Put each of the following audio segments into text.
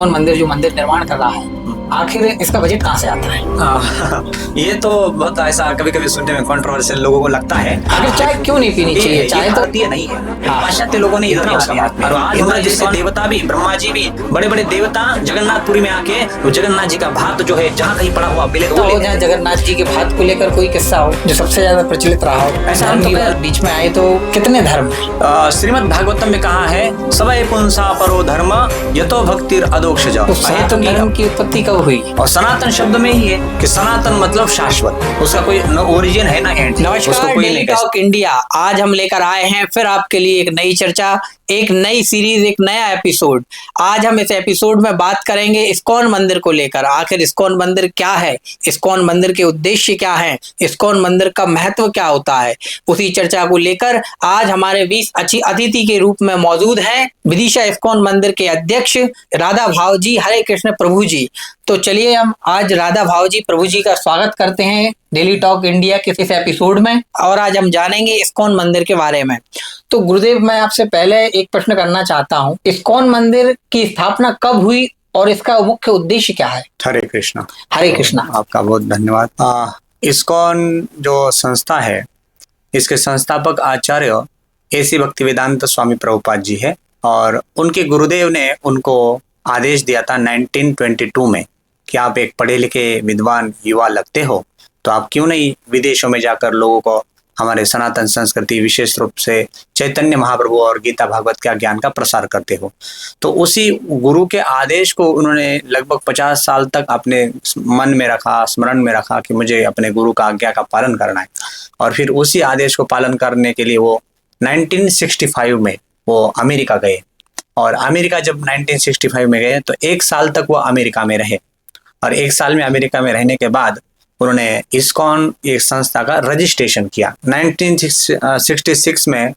कौन मंदिर जो मंदिर निर्माण कर रहा है, आखिर इसका बजट कहाँ से आता है? ये तो बहुत ऐसा कभी कभी सुनने में कंट्रोवर्शियल लोगों को लगता है। आखिर चाय क्यों नहीं पीनी चाहिए? चाय तो भारतीय नहीं है, पाश्चात्य लोगों ने इतना उसका महात्म्य। और आज हमारे जैसे देवता भी, ब्रह्मा जी भी, बड़े बड़े देवता जगन्नाथपुरी में आके वो जगन्नाथ जी का भात जो है जहाँ कहीं पड़ा हुआ मिले तो जहाँ जगन्नाथ जी के भात को लेकर कोई किस्सा हो जो सबसे ज्यादा प्रचलित रहा हो, ऐसा हम बीच में आए तो कितने धर्म है? श्रीमद भागवतम में कहा है सबय पुंसा परो धर्म यतो भक्तिर अदोक्षज। सनातन धर्म की उत्पत्ति कब हुई? और सनातन शब्द में ही है कि सनातन मतलब शाश्वत, उसका कोई न ओरिजिन है ना एंड। नमस्कार, डेली टॉक इंडिया। आज हम लेकर आए हैं फिर आपके लिए एक नई चर्चा, एक नई सीरीज, एक नया एपिसोड। आज हम इस एपिसोड में बात करेंगे इस्कॉन मंदिर को लेकर। आखिर इस्कॉन मंदिर क्या है, इस्कॉन मंदिर के उद्देश्य क्या है, इस्कॉन मंदिर का महत्व क्या होता है, उसी चर्चा को लेकर आज हमारे बीच अच्छी अतिथि के रूप में मौजूद हैं विदिशा इस्कॉन मंदिर के अध्यक्ष राधा भाव जी। हरे कृष्ण प्रभु जी। तो चलिए हम आज राधा भाव जी प्रभु जी का स्वागत करते हैं डेली टॉक इंडिया के इस एपिसोड में, और आज हम जानेंगे इस्कॉन मंदिर के बारे में। तो गुरुदेव, मैं आपसे पहले एक प्रश्न करना चाहता हूँ, इस्कॉन मंदिर की स्थापना कब हुई और इसका मुख्य उद्देश्य क्या है? हरे कृष्णा। हरे कृष्णा। आपका बहुत धन्यवाद। इस्कॉन जो संस्था है, इसके संस्थापक आचार्य ऐसी भक्तिवेदांत स्वामी प्रभुपाद जी है, और उनके गुरुदेव ने उनको आदेश दिया था 1922 में कि आप एक पढ़े लिखे विद्वान युवा लगते हो, तो आप क्यों नहीं विदेशों में जाकर लोगों को हमारे सनातन संस्कृति, विशेष रूप से चैतन्य महाप्रभु और गीता भागवत का ज्ञान का प्रसार करते हो। तो उसी गुरु के आदेश को उन्होंने लगभग 50 साल तक अपने मन में रखा, स्मरण में रखा कि मुझे अपने गुरु का आज्ञा का पालन करना है। और फिर उसी आदेश को पालन करने के लिए वो 1965 में वो अमेरिका गए, और अमेरिका जब 1965 में गए तो 1 साल तक वो अमेरिका में रहे, और 1 साल में अमेरिका में रहने के बाद उन्होंने इस्कॉन एक संस्था का रजिस्ट्रेशन किया। 1966 में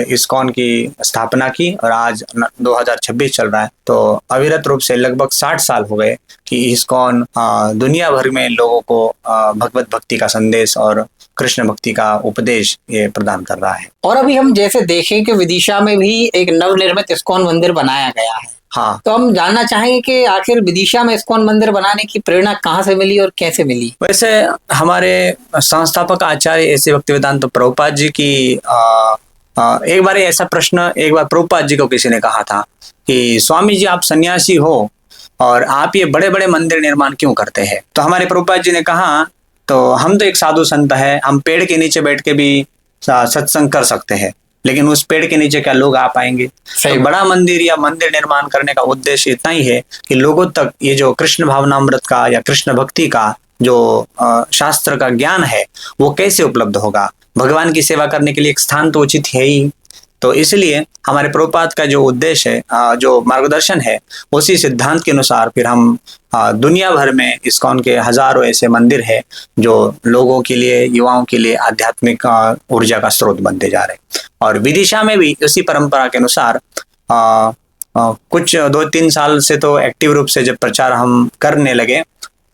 इस्कॉन की स्थापना की, और आज 2026 चल रहा है। तो अविरत रूप से लगभग 60 साल हो गए कि इस्कॉन दुनिया भर में लोगों को भगवत भक्ति का संदेश और कृष्ण भक्ति का उपदेश ये प्रदान कर रहा है। और अभी हम जैसे देखें कि विदिशा में भी एक नवनिर्मित इस्कॉन मंदिर बनाया गया है। हाँ, तो हम जानना चाहेंगे कि आखिर विदिशा में इस्कॉन मंदिर बनाने की प्रेरणा कहाँ से मिली और कैसे मिली? वैसे हमारे संस्थापक आचार्य ऐसे भक्तिवेदांत प्रभुपाद जी की एक बार ऐसा प्रश्न, एक बार प्रभुपाद जी को किसी ने कहा था कि स्वामी जी आप सन्यासी हो और आप ये बड़े बड़े मंदिर निर्माण क्यों करते हैं? तो हमारे प्रभुपाद जी ने कहा, तो हम तो एक साधु संत है, हम पेड़ के नीचे बैठ के भी सत्संग कर सकते हैं, लेकिन उस पेड़ के नीचे क्या लोग आ पाएंगे? तो बड़ा मंदिर या मंदिर निर्माण करने का उद्देश्य इतना ही है कि लोगों तक ये जो कृष्ण भावनामृत का या कृष्ण भक्ति का जो शास्त्र का ज्ञान है वो कैसे उपलब्ध होगा। भगवान की सेवा करने के लिए एक स्थान तो उचित है ही। तो इसलिए हमारे प्रभुपाद का जो उद्देश्य है, जो मार्गदर्शन है, उसी सिद्धांत के अनुसार फिर हम दुनिया भर में इस्कॉन के हजारों ऐसे मंदिर है जो लोगों के लिए, युवाओं के लिए आध्यात्मिक ऊर्जा का स्रोत बनते जा रहे हैं। और विदिशा में भी उसी परंपरा के अनुसार कुछ 2-3 साल से तो एक्टिव रूप से जब प्रचार हम करने लगे,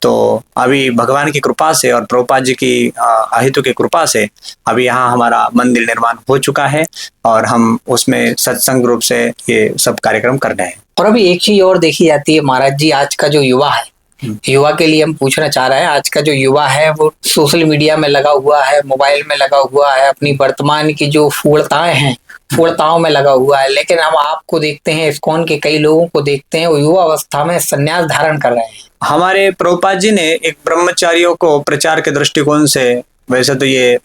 तो अभी भगवान की कृपा से और प्रभुपाद जी की अहितु की कृपा से अभी यहाँ हमारा मंदिर निर्माण हो चुका है, और हम उसमें सत्संग रूप से ये सब कार्यक्रम कर रहे हैं। और अभी एक चीज और देखी जाती है महाराज जी, आज का जो युवा है, युवा के लिए हम पूछना चाह रहे हैं, आज का जो युवा है वो सोशल मीडिया में लगा हुआ है, मोबाइल में लगा हुआ है, अपनी वर्तमान की जो फूलताएं हैं, फूलताओं में लगा हुआ है। लेकिन हम आपको देखते हैं, इस्कॉन के कई लोगों को देखते हैं, वो युवा अवस्था में सन्यास धारण कर रहे हैं। हमारे प्रभुपाद जी ने एक ब्रह्मचारियों को प्रचार के दृष्टिकोण से, वैसे तो ये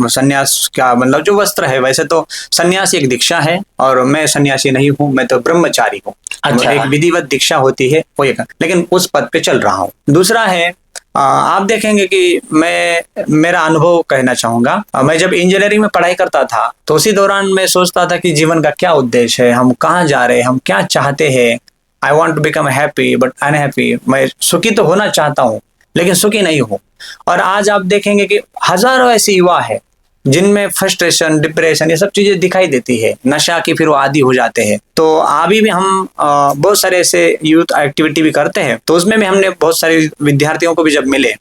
सन्यास का मतलब जो वस्त्र है, वैसे तो सन्यासी एक दीक्षा है, और मैं सन्यासी नहीं हूँ, मैं तो ब्रह्मचारी हूँ। अच्छा। एक विधिवत दीक्षा होती है वो एक, लेकिन उस पद पे चल रहा हूँ। दूसरा है, आप देखेंगे कि मैं मेरा अनुभव कहना चाहूंगा। मैं जब इंजीनियरिंग में पढ़ाई करता था तो उसी दौरान मैं सोचता था कि जीवन का क्या उद्देश्य है, हम कहाँ जा रहे हैं, हम क्या चाहते हैं। I want to become happy but unhappy. मैं सुखी तो होना चाहता हूँ लेकिन सुखी नहीं हूँ। और आज आप देखेंगे कि हजारों ऐसे युवा है जिनमें फ्रस्ट्रेशन, डिप्रेशन, ये सब चीजें दिखाई देती है, नशा की फिर वो आदी हो जाते हैं। तो अभी भी हम बहुत सारे ऐसे यूथ एक्टिविटी भी करते हैं, तो उसमें भी हमने बहुत सारे विद्यार्थियों को भी जब मिले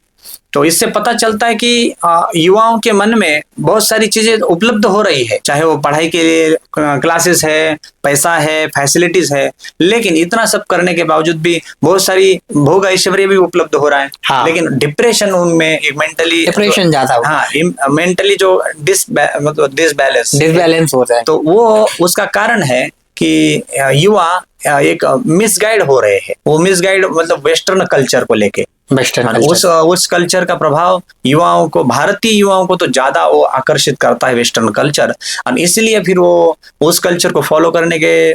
तो इससे पता चलता है कि युवाओं के मन में बहुत सारी चीजें उपलब्ध हो रही है, चाहे वो पढ़ाई के लिए क्लासेस है, पैसा है, फैसिलिटीज है, लेकिन इतना सब करने के बावजूद भी बहुत सारी भोग ऐश्वर्य भी उपलब्ध हो रहा है। हाँ। लेकिन डिप्रेशन उनमें एक मेंटली डिप्रेशन ज्यादा हो, हाँ मेंटली जो मतलब डिसबैलेंस हो जाए, तो वो उसका कारण है कि युवा एक मिसगाइड हो रहे हैं। वो मिसगाइड मतलब वेस्टर्न कल्चर को लेके, वेस्टर्न उस कल्चर का प्रभाव युवाओं को, भारतीय युवाओं को तो ज्यादा वो आकर्षित करता है वेस्टर्न कल्चर, और इसलिए फिर वो उस कल्चर को फॉलो करने के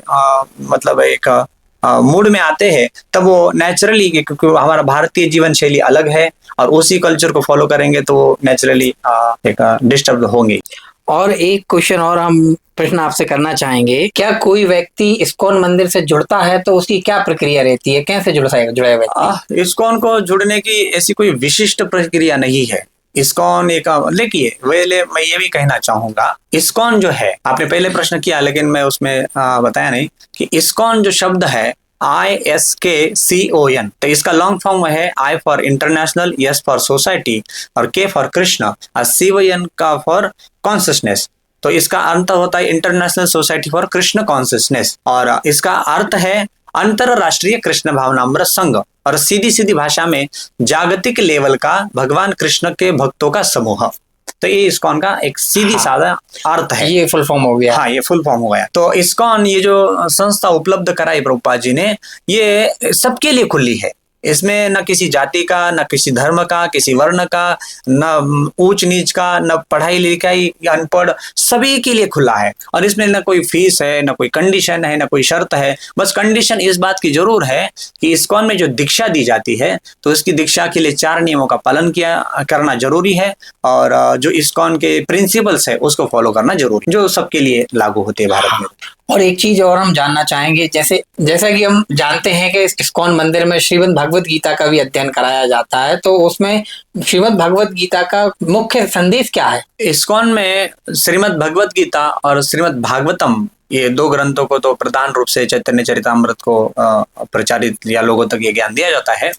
मतलब एक मूड में आते हैं। तब वो नेचुरली, क्योंकि हमारा भारतीय जीवन शैली अलग है और उसी कल्चर को फॉलो करेंगे तो वो नेचुरली एक डिस्टर्ब होंगे। और एक क्वेश्चन और हम प्रश्न आपसे करना चाहेंगे, क्या कोई व्यक्ति इस्कॉन मंदिर से जुड़ता है तो उसकी क्या प्रक्रिया रहती है, कैसे जुड़ा व्यक्ति? इस्कॉन को जुड़ने की ऐसी कोई विशिष्ट प्रक्रिया नहीं है। इस्कॉन एक, देखिए मैं ये भी कहना चाहूंगा, इस्कॉन जो है, आपने पहले प्रश्न किया लेकिन मैं उसमें बताया नहीं कि इस्कॉन जो शब्द है ISKCON, तो इसका लॉन्ग फॉर्म है I for international, S for society और K फॉर कृष्ण और CON का फॉर कॉन्शियसनेस। तो इसका अर्थ होता है international society for Krishna consciousness, और इसका अर्थ है अंतरराष्ट्रीय कृष्ण भावनामृत संघ, और सीधी सीधी भाषा में जागतिक लेवल का भगवान कृष्ण के भक्तों का समूह। तो ये इस्कॉन का एक सीधी साधा अर्थ है। ये फुल फॉर्म हो गया। हाँ, ये फुल फॉर्म हो गया। तो इस्कॉन ये जो संस्था उपलब्ध कराई प्रभुपाद जी ने, ये सबके लिए खुली है। इसमें न किसी जाति का, न किसी धर्म का, किसी वर्ण का, न ऊंच नीच का, न पढ़ाई लिखाई अनपढ़, सभी के लिए खुला है। और इसमें न कोई फीस है, न कोई कंडीशन है, न कोई शर्त है। बस कंडीशन इस बात की जरूर है कि इस्कॉन में जो दीक्षा दी जाती है तो इसकी दीक्षा के लिए 4 नियमों का पालन करना जरूरी है, और जो इस्कॉन के प्रिंसिपल्स है उसको फॉलो करना जरूरी, जो सबके लिए लागू होते हैं भारत में। और एक चीज और हम जानना चाहेंगे, जैसा कि हम जानते हैं कि इस्कॉन मंदिर में श्रीमद् भगवत गीता का भी अध्ययन कराया जाता है, तो उसमें श्रीमद् भगवत गीता का मुख्य संदेश क्या है? इस्कॉन में श्रीमद् भगवत गीता और श्रीमद् भागवतम, ये 2 ग्रंथों को तो प्रधान रूप से चैतन्य चरितामृत को प्रचारित या लोगों तक ये ज्ञान दिया जाता है।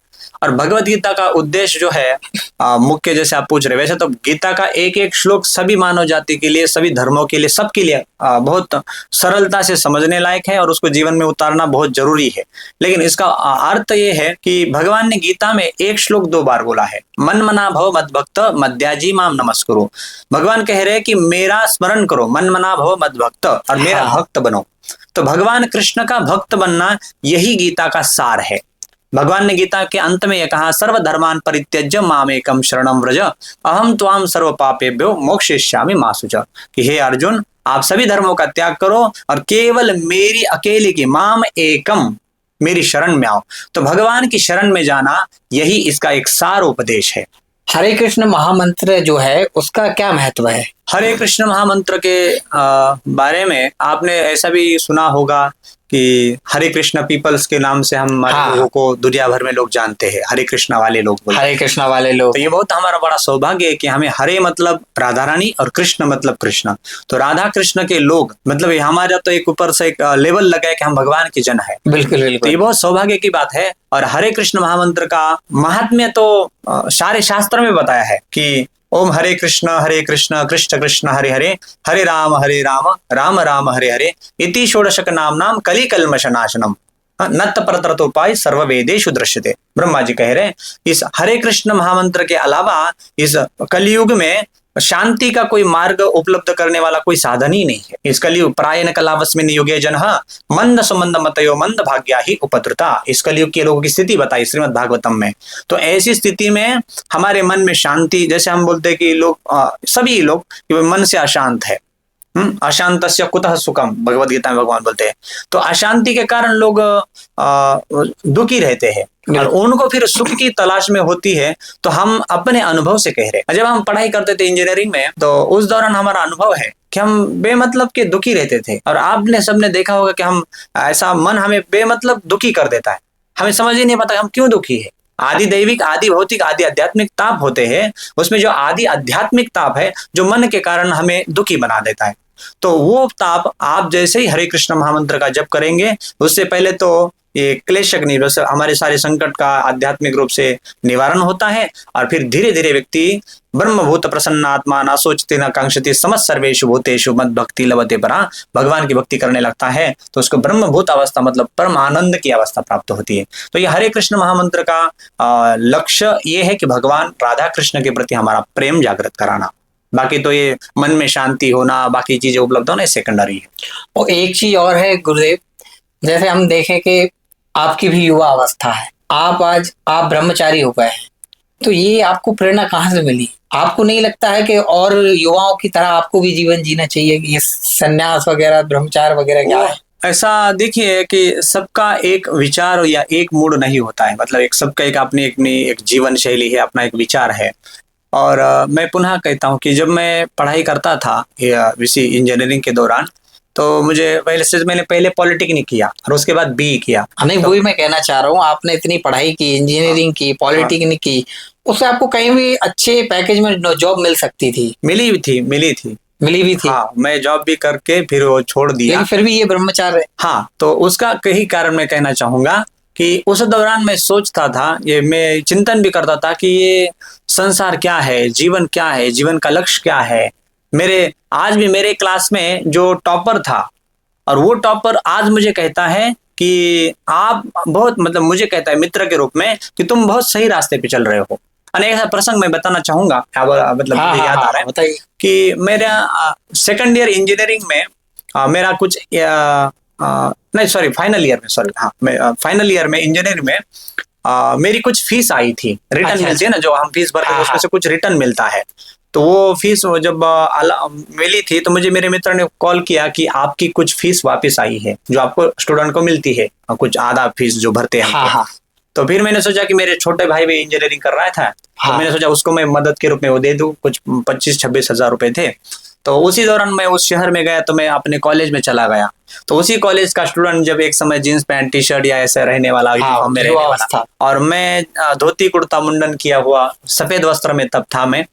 और भगवत गीता का उद्देश्य जो है मुख्य, जैसे आप पूछ रहे, वैसे तो गीता का एक एक श्लोक सभी मानव जाति के लिए, सभी धर्मों के लिए, सबके लिए बहुत सरलता से समझने लायक है और उसको जीवन में उतारना बहुत जरूरी है। लेकिन इसका अर्थ ये है कि भगवान ने गीता में एक श्लोक 2 बार बोला है, मन मना भव मद भक्त मद्याजी माम नमस्कुरु। भगवान कह रहे हैं कि मेरा स्मरण करो, मन मना भव मद भक्त, और मेरा भक्त बनो। तो भगवान कृष्ण का भक्त बनना यही गीता का सार है। भगवान ने गीता के अंत में यह कहा, सर्वधर्मान परित्यज्य मामेकम शरणं व्रज अहम त्वाम सर्व पापेभ्यो मोक्षयिष्यामि मा शुच, कि हे अर्जुन, आप सभी धर्मों का त्याग करो और केवल मेरी अकेले की, माम एकम, मेरी शरण में आओ। तो भगवान की शरण में जाना यही इसका एक सार उपदेश है। हरे कृष्ण महामंत्र जो है उसका क्या महत्व है? हरे कृष्ण महामंत्र के बारे में आपने ऐसा भी सुना होगा कि हरे कृष्ण पीपल्स के नाम से हम लोगों को दुनिया भर में लोग जानते हैं, हरे कृष्णा वाले लोग बोलते हैं। हरे कृष्णा वाले लोग। तो ये बहुत हमारा बड़ा सौभाग्य है कि हमें हरे मतलब राधा रानी और कृष्ण मतलब कृष्ण, तो राधा कृष्ण के लोग, मतलब ये हमारा तो एक ऊपर से एक लेवल लगा है कि हम भगवान के जन है। बिल्कुल बिल्कुल। तो ये बहुत सौभाग्य की बात है। और हरे कृष्ण महामंत्र का महात्म्य तो सारे शास्त्र में बताया है कि ओम हरे कृष्ण कृष्ण कृष्ण हरे हरे, हरे राम राम राम हरे हरे, इति षोडशक नाम कली कल्मष नाशनम नत परतरतोपाय सर्व वेदेषु दृश्यते। ब्रह्मा जी कह रहे हैं इस हरे कृष्ण महामंत्र के अलावा इस कलयुग में शांति का कोई मार्ग उपलब्ध करने वाला कोई साधन ही नहीं है। इस कलयुग प्रायण कलावस्मिन युगे जनः मंद सुमंद मतयो मंद भाग्या ही उपद्रुता। इस कलयुग के लोगों की स्थिति बताई श्रीमद् भागवतम में। तो ऐसी स्थिति में हमारे मन में शांति, जैसे हम बोलते हैं कि लोग सभी लोग मन से अशांत है, अशांतस्य कुतः सुखम, भगवद गीता में भगवान बोलते हैं। तो अशांति के कारण लोग दुखी रहते हैं और उनको फिर सुख की तलाश में होती है। तो हम अपने अनुभव से कह रहे हैं, जब हम पढ़ाई करते थे इंजीनियरिंग में, तो उस दौरान हमारा अनुभव है कि हम बेमतलब के दुखी रहते थे। और आपने सबने देखा होगा कि हम ऐसा मन हमें बेमतलब दुखी कर देता है, हमें समझ ही नहीं पता हम क्यों दुखी है। आदि दैविक, आदि भौतिक, आदि आध्यात्मिक ताप होते हैं, उसमें जो आदि आध्यात्मिक ताप है जो मन के कारण हमें दुखी बना देता है। तो वो ताप आप जैसे ही हरे कृष्ण महामंत्र का जप करेंगे, उससे पहले तो ये क्लेशक निवृत्त, हमारे सारे संकट का आध्यात्मिक रूप से निवारण होता है। और फिर धीरे धीरे व्यक्ति ब्रह्मभूत प्रसन्न आत्मा न सोचती न कांक्षति समस्त सर्वेषु भूतेषु मद भक्ति लभते परा, भगवान की भक्ति करने लगता है तो उसको ब्रह्मभूत अवस्था मतलब परम आनंद की अवस्था प्राप्त होती है। तो ये हरे कृष्ण महामंत्र का लक्ष्य ये है कि भगवान राधा कृष्ण के प्रति हमारा प्रेम जागृत कराना। बाकी तो ये मन में शांति होना, बाकी चीजें उपलब्ध होना सेकेंडरी है। और एक चीज और है गुरुदेव, जैसे हम देखें कि आपकी भी युवा अवस्था है, आप ब्रह्मचारी हो गए हैं, तो ये आपको प्रेरणा कहाँ से मिली? आपको नहीं लगता है कि और युवाओं की तरह आपको भी जीवन जीना चाहिए? ये सन्यास वगैरह ब्रह्मचार वगैरह क्या है? ऐसा देखिए कि सबका एक विचार या एक मूड नहीं होता है, मतलब एक सबका एक अपनी अपनी एक जीवन शैली है, अपना एक विचार है। और मैं पुनः कहता हूँ कि जब मैं पढ़ाई करता था इंजीनियरिंग के दौरान, तो मैंने पहले पॉलिटेक्निक किया और उसके बाद बीई किया। नहीं, तो वही मैं कहना चाह रहा हूँ, आपने इतनी पढ़ाई की, इंजीनियरिंग की, पॉलिटेक्निक की, उससे आपको कहीं भी अच्छे पैकेज में जॉब मिल सकती थी? मिली भी थी। हाँ, मैं जॉब भी करके फिर वो छोड़ दिया, लेकिन फिर भी ये ब्रह्मचार्य है। हाँ, तो उसका कई कारण मैं कहना चाहूंगा कि उस दौरान मैं सोचता था, ये मैं चिंतन भी करता था कि ये संसार क्या है, जीवन क्या है, जीवन का लक्ष्य क्या है। आज भी मेरे क्लास में जो टॉपर था, और वो टॉपर आज मुझे कहता है कि आप बहुत, मतलब मुझे कहता है मित्र के रूप में कि तुम बहुत सही रास्ते पे चल रहे हो। अनेक ऐसा प्रसंग मैं बताना चाहूंगा, मतलब मुझे याद आ रहा है। बताइए। कि मेरा सेकंड ईयर इंजीनियरिंग में मेरा कुछ नहीं, सॉरी, फाइनल ईयर में इंजीनियरिंग में मेरी कुछ फीस आई थी, रिटर्न मिलती है ना, जो हम फीस भरते हैं उसमें से कुछ रिटर्न मिलता है। तो वो फीस जब मिली थी तो मुझे मेरे मित्र ने कॉल किया कि आपकी कुछ फीस वापस आई है, जो आपको स्टूडेंट को मिलती है, कुछ आधा फीस जो भरते हैं। तो फिर मैंने सोचा कि मेरे छोटे भाई भी इंजीनियरिंग कर रहा था, तो मैंने सोचा उसको मैं मदद के रूप में वो दे दूं, कुछ 25-26 हजार रुपए थे। तो उसी दौरान मैं उस शहर में गया, तो मैं अपने कॉलेज में चला गया। तो उसी कॉलेज का स्टूडेंट जब एक समय जींस पैंट टी शर्ट या ऐसे रहने वाला, यूनिफॉर्म में रहने वाला, और मैं धोती कुर्ता मुंडन किया हुआ सफेद वस्त्र में तब था मैं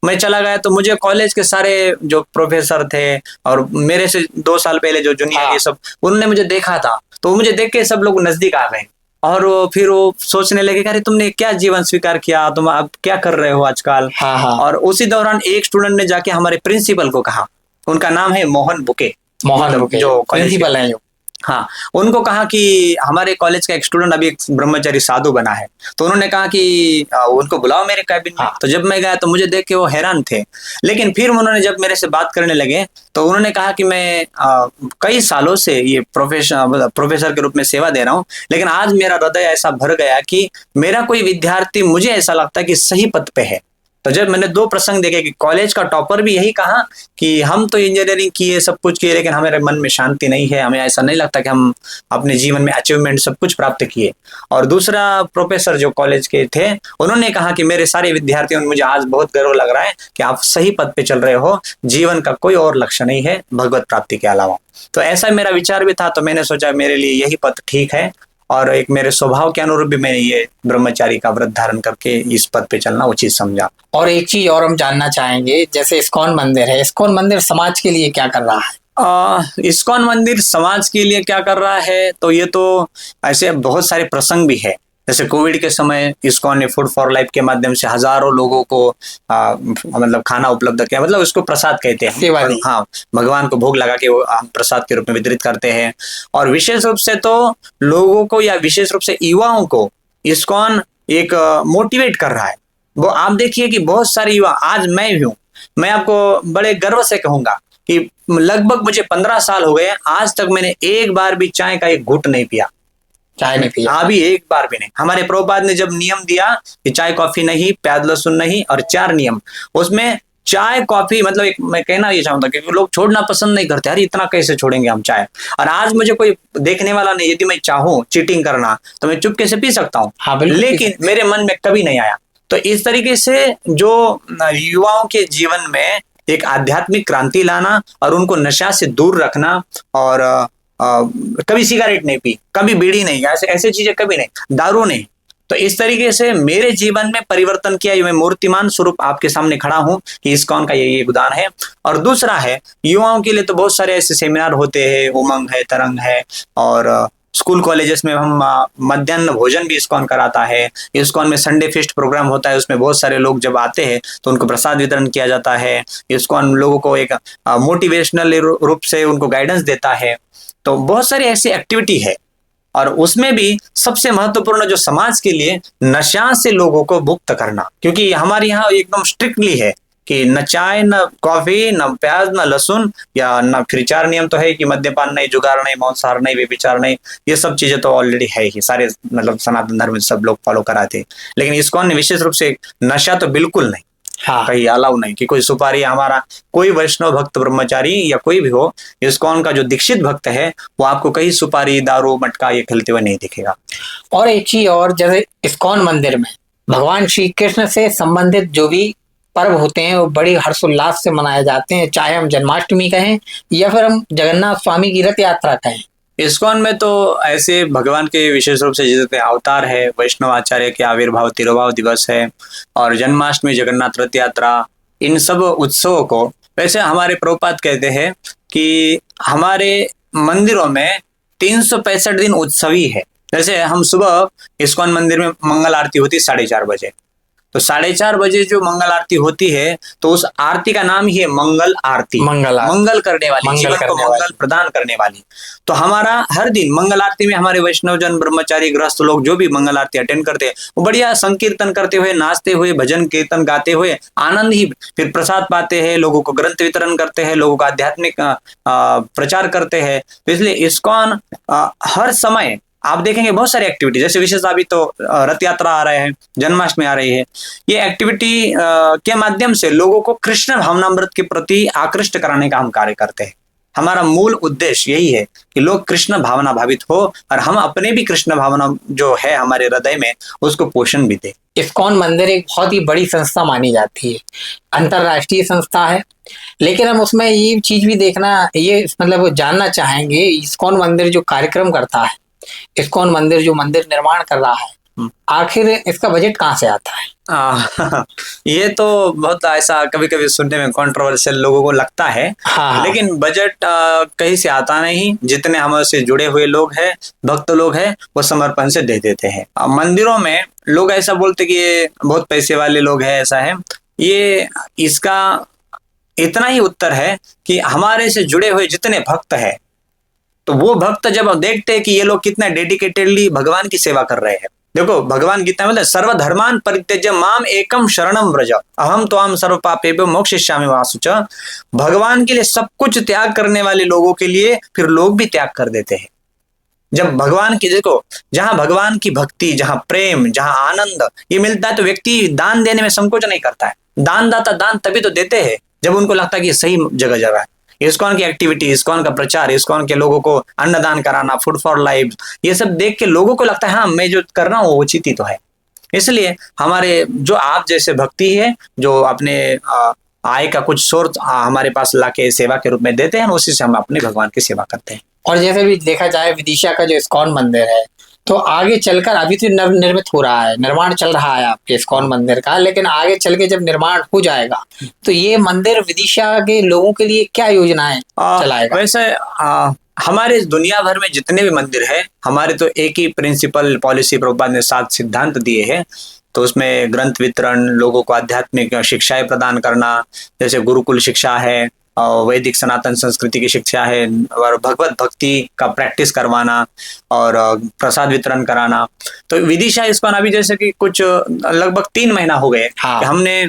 चला गया। तो मुझे कॉलेज के सारे जो प्रोफेसर थे और मेरे से 2 साल पहले जो जूनियर ये सब, उन्होंने मुझे देखा था। तो मुझे देख के सब लोग नजदीक आ गए और फिर वो सोचने लगे कि अरे तुमने क्या जीवन स्वीकार किया, तुम अब क्या कर रहे हो आजकल। और उसी दौरान एक स्टूडेंट ने जाके हमारे प्रिंसिपल को कहा, उनका नाम है मोहन बुके, जो प्रिंसिपल है। हाँ, उनको कहा कि हमारे कॉलेज का एक स्टूडेंट अभी एक ब्रह्मचारी साधु बना है। तो उन्होंने कहा कि उनको बुलाओ मेरे कैबिन में। तो जब मैं गया तो मुझे देख के वो हैरान थे, लेकिन फिर उन्होंने जब मेरे से बात करने लगे तो उन्होंने कहा कि मैं कई सालों से ये प्रोफेसर के रूप में सेवा दे रहा हूँ, लेकिन आज मेरा हृदय ऐसा भर गया कि मेरा कोई विद्यार्थी, मुझे ऐसा लगता है कि सही पथ पे है। तो जब मैंने 2 प्रसंग देखे कि कॉलेज का टॉपर भी यही कहा कि हम तो इंजीनियरिंग किए, सब कुछ किए, लेकिन हमारे मन में शांति नहीं है, हमें ऐसा नहीं लगता कि हम अपने जीवन में अचीवमेंट सब कुछ प्राप्त किए। और दूसरा प्रोफेसर जो कॉलेज के थे, उन्होंने कहा कि मेरे सारे विद्यार्थियों, मुझे आज बहुत गर्व लग रहा है कि आप सही पथ पे चल रहे हो, जीवन का कोई और लक्ष्य नहीं है भगवत प्राप्ति के अलावा। तो ऐसा मेरा विचार भी था। तो मैंने सोचा मेरे लिए यही पथ ठीक है, और एक मेरे स्वभाव के अनुरूप भी मैंने ये ब्रह्मचारी का व्रत धारण करके इस पद पे चलना उचित समझा। और एक चीज और हम जानना चाहेंगे, जैसे इस्कॉन मंदिर है, इस्कॉन मंदिर समाज के लिए क्या कर रहा है? इस्कॉन मंदिर समाज के लिए क्या कर रहा है, तो ये तो ऐसे बहुत सारे प्रसंग भी है। जैसे कोविड के समय इस्कॉन ने फूड फॉर लाइफ के माध्यम से हजारों लोगों को मतलब खाना उपलब्ध किया, मतलब उसको प्रसाद कहते हैं। हाँ, भगवान को भोग लगा के वो हम प्रसाद के रूप में वितरित करते हैं। और विशेष रूप से तो लोगों को, या विशेष रूप से युवाओं को इस्कॉन एक मोटिवेट कर रहा है। वो आप देखिए कि बहुत सारे युवा, आज मैं भी हूँ, मैं आपको बड़े गर्व से कहूंगा कि लगभग मुझे 15 साल हो गए, आज तक मैंने एक बार भी चाय का एक घुट नहीं पिया, चाय नहीं पिया अभी एक बार भी नहीं। हमारे प्रभुपाद ने जब नियम दिया कि चाय कॉफी नहीं, प्याज लहसुन नहीं, और 4 नियम, उसमें चाय कॉफी, मतलब एक मैं कहना ये चाहूंगा कि लोग छोड़ना पसंद नहीं करते, अरे इतना कैसे छोड़ेंगे हम चाय। और आज मुझे कोई देखने वाला नहीं, यदि मैं चाहूँ चीटिंग करना तो मैं चुपके से पी सकता हूँ, लेकिन मेरे मन में कभी नहीं आया। तो इस तरीके से जो युवाओं के जीवन में एक आध्यात्मिक क्रांति लाना और उनको नशा से दूर रखना, और कभी सिगरेट नहीं पी, कभी बीड़ी नहीं, ऐसे चीजें कभी नहीं, दारू नहीं। तो इस तरीके से मेरे जीवन में परिवर्तन किया, ये मैं मूर्तिमान स्वरूप आपके सामने खड़ा हूं कि इस्कॉन का ये योगदान है। और दूसरा है, युवाओं के लिए तो बहुत सारे ऐसे सेमिनार होते हैं, उमंग है, तरंग है, और स्कूल कॉलेजेस में हम मध्याह्न भोजन भी इस्कॉन कराता है। इस्कॉन में संडे फेस्ट प्रोग्राम होता है, उसमें बहुत सारे लोग जब आते हैं तो उनको प्रसाद वितरण किया जाता है। इस्कॉन लोगों को एक मोटिवेशनल रूप से उनको गाइडेंस देता है। तो बहुत सारी ऐसी एक्टिविटी है, और उसमें भी सबसे महत्वपूर्ण जो समाज के लिए नशा से लोगों को मुक्त करना, क्योंकि हमारे यहाँ एकदम स्ट्रिक्टली है कि न चाय, न कॉफी, न प्याज, न लहसुन, या न फिर 4 नियम तो है कि मद्यपान नहीं, जुगार नहीं, मांसाहार नहीं, व्यभिचार नहीं। ये सब चीजें तो ऑलरेडी है ही, सारे मतलब सनातन धर्म में सब लोग फॉलो कराते हैं। लेकिन इस्कॉन ने विशेष रूप से नशा तो बिल्कुल नहीं, हाँ, कहीं अलाउ नहीं कि कोई सुपारी, हमारा कोई वैष्णव भक्त ब्रह्मचारी या कोई भी हो, इस्कॉन का जो दीक्षित भक्त है वो आपको कहीं सुपारी, दारू, मटका ये खेलते हुए नहीं दिखेगा। और एक चीज और, जैसे इस्कॉन मंदिर में भगवान श्री कृष्ण से संबंधित जो भी पर्व होते हैं वो बड़ी हर्षोल्लास से मनाए जाते हैं, चाहे हम जन्माष्टमी कहें या फिर हम जगन्नाथ स्वामी की रथ यात्रा कहें। इस्कॉन में तो ऐसे भगवान के विशेष रूप से जितने अवतार है, वैष्णव आचार्य के आविर्भाव तिरुभाव दिवस है, और जन्माष्टमी, जगन्नाथ रथ यात्रा, इन सब उत्सवों को वैसे हमारे प्रभुपाद कहते हैं कि हमारे मंदिरों में 365 दिन उत्सवी है। जैसे हम सुबह इस्कॉन मंदिर में मंगल आरती होती 4:30 बजे, तो 4:30 बजे जो मंगल आरती होती है तो उस आरती का नाम ही है मंगल आरती, मंगल आरती, मंगल करने वाली, मंगल जीवन को करने मंगल वाली। प्रदान करने वाली। तो हमारा हर दिन मंगल आरती में हमारे वैष्णव जन, ब्रह्मचारी, गृहस्थ लोग जो भी मंगल आरती अटेंड करते हैं वो बढ़िया संकीर्तन करते हुए, नाचते हुए, भजन कीर्तन गाते हुए आनंद ही, फिर प्रसाद पाते हैं, लोगों को ग्रंथ वितरण करते हैं, लोगों का आध्यात्मिक प्रचार करते हैं। तो इसलिए इस्कॉन हर समय आप देखेंगे बहुत सारी एक्टिविटी, जैसे विशेष अभी तो रथ यात्रा आ रहे हैं, जन्माष्टमी आ रही है, ये एक्टिविटी के माध्यम से लोगों को कृष्ण भावनामृत के प्रति आकृष्ट कराने का हम कार्य करते हैं। हमारा मूल उद्देश्य यही है कि लोग कृष्ण भावना भावित हो, और हम अपने भी कृष्ण भावना जो है हमारे हृदय में उसको पोषण भी दें। इस्कॉन मंदिर एक बहुत ही बड़ी संस्था मानी जाती है, अंतरराष्ट्रीय संस्था है, लेकिन हम उसमें ये चीज भी देखना, ये मतलब जानना चाहेंगे, इस्कॉन मंदिर जो कार्यक्रम करता है, इस्कॉन मंदिर जो मंदिर निर्माण कर रहा है, आखिर इसका बजट कहाँ से आता है? ये तो बहुत ऐसा कभी कभी सुनने में कंट्रोवर्शियल लोगों को लगता है। हाँ, लेकिन बजट कहीं से आता नहीं, जितने हमसे जुड़े हुए लोग हैं, भक्त लोग हैं, वो समर्पण से दे देते हैं। मंदिरों में लोग ऐसा बोलते कि ये बहुत पैसे वाले लोग हैं, ऐसा है, ये इसका इतना ही उत्तर है कि हमारे से जुड़े हुए जितने भक्त हैं, तो वो भक्त जब देखते हैं कि ये लोग कितना डेडिकेटेडली भगवान की सेवा कर रहे हैं। देखो भगवान गीता में सर्वधर्मान परित्यज्य माम एकम शरणम व्रज अहम त्वाम सर्व पापेभ्यो मोक्षयिष्यामि मा शुचः। भगवान के लिए सब कुछ त्याग करने वाले लोगों के लिए फिर लोग भी त्याग कर देते हैं। जब भगवान की, देखो जहां भगवान की भक्ति, जहां प्रेम, जहां आनंद ये मिलता है तो व्यक्ति दान देने में संकोच नहीं करता है। दानदाता दान तभी तो देते हैं जब उनको लगता है कि सही जगह जगह है। इस्कॉन की एक्टिविटी, इस्कॉन का प्रचार, इस्कॉन के लोगों को अन्नदान कराना, फूड फॉर लाइफ, ये सब देख के लोगों को लगता है हाँ मैं जो कर रहा हूँ वो उचित ही तो है। इसलिए हमारे जो आप जैसे भक्ति है जो अपने आय का कुछ सोर्स हमारे पास लाके सेवा के रूप में देते हैं, उसी से हम अपने भगवान की सेवा करते हैं। और जैसे भी देखा जाए विदिशा का जो इस्कॉन मंदिर है, तो आगे चलकर, अभी तो नवनिर्मित हो रहा है, निर्माण चल रहा है आपके इस्कॉन मंदिर का, लेकिन आगे चल के जब निर्माण हो जाएगा तो ये मंदिर विदिशा के लोगों के लिए क्या योजनाएं चलाएगा? वैसे हमारे दुनिया भर में जितने भी मंदिर है, हमारे तो एक ही प्रिंसिपल पॉलिसी प्रभुपाद ने 7 सिद्धांत दिए हैं। तो उसमें ग्रंथ वितरण, लोगों को आध्यात्मिक शिक्षाएं प्रदान करना, जैसे गुरुकुल शिक्षा है, वैदिक सनातन संस्कृति की शिक्षा है, और भगवत भक्ति का प्रैक्टिस करवाना, और प्रसाद वितरण कराना। तो विदिशा इस्कॉन अभी जैसे कि कुछ लगभग 3 महीना हो गए, हाँ। हमने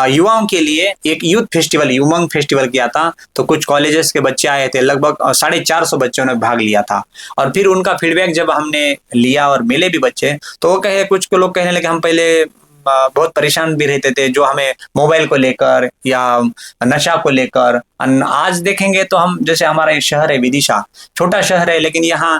युवाओं के लिए एक यूथ फेस्टिवल, युवंग फेस्टिवल किया था। तो कुछ कॉलेजेस के बच्चे आए थे, लगभग 450 बच्चों ने भाग लिया था। और फिर उनका फीडबैक जब हमने लिया और मिले भी बच्चे, तो वो कहे, कुछ लोग कहने लगे हम पहले बहुत परेशान भी रहते थे, जो हमें मोबाइल को लेकर या नशा को लेकर। आज देखेंगे तो हम, जैसे हमारा एक शहर है विदिशा, छोटा शहर है, लेकिन यहाँ